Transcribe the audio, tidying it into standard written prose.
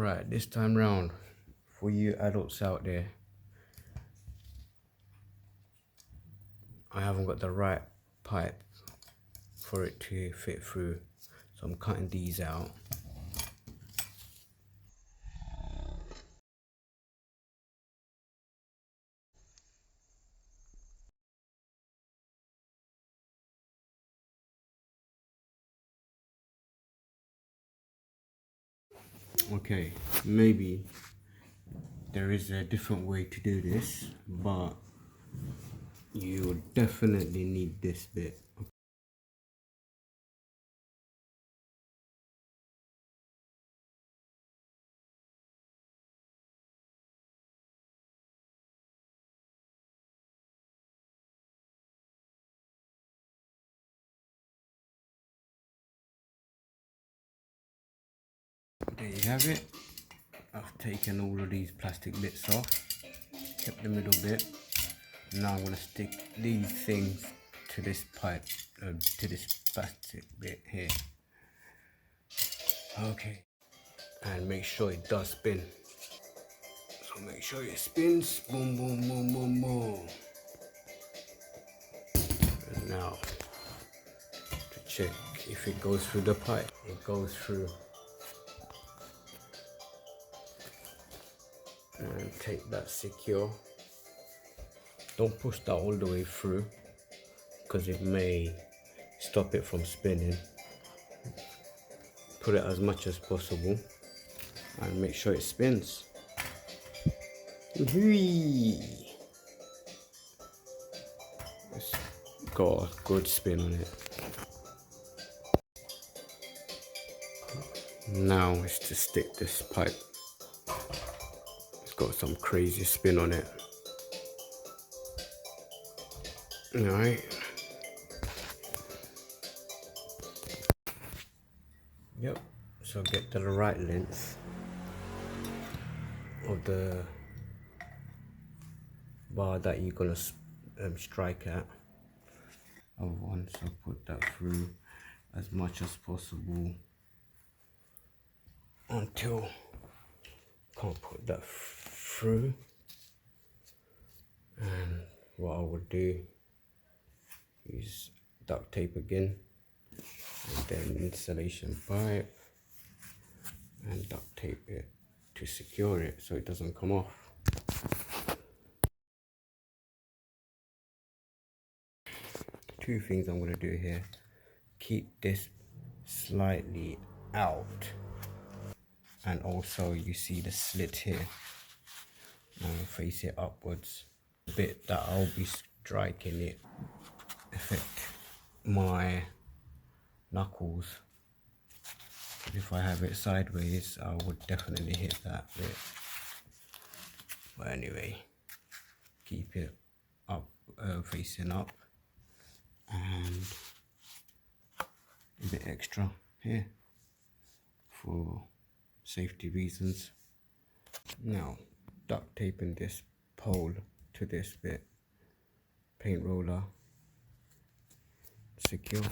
Alright, this time round, for you adults out there, I haven't got the right pipe for it to fit through, so I'm cutting these out. Okay, maybe there is a different way to do this, but you definitely need this bit. There you have it. I've taken all of these plastic bits off, kept the middle bit. Now I'm going to stick these things to this pipe, to this plastic bit here. Okay, and make sure it does spin. So make sure it spins. Boom, boom, boom, boom, boom. And now to check if it goes through the pipe. It goes through. And take that secure. Don't push that all the way through because it may stop it from spinning. Put it as much as possible and make sure it spins. It's got a good spin on it. Now is to stick this pipe. It's got some crazy spin on it. Alright. Yep, so get to the right length of the bar that you're gonna strike at. Of one, so put that through as much as possible until can't put that through. And what I would do is duct tape again, and then insulation pipe and duct tape it to secure it so it doesn't come off. Two things I'm going to do here: keep this slightly out, and also you see the slit here, now face it upwards. The bit that I'll be striking it affect my knuckles. If I have it sideways, I would definitely hit that bit. But anyway, keep it up, facing up, and a bit extra here for safety reasons. Now, duct taping this pole to this bit, paint roller, secure.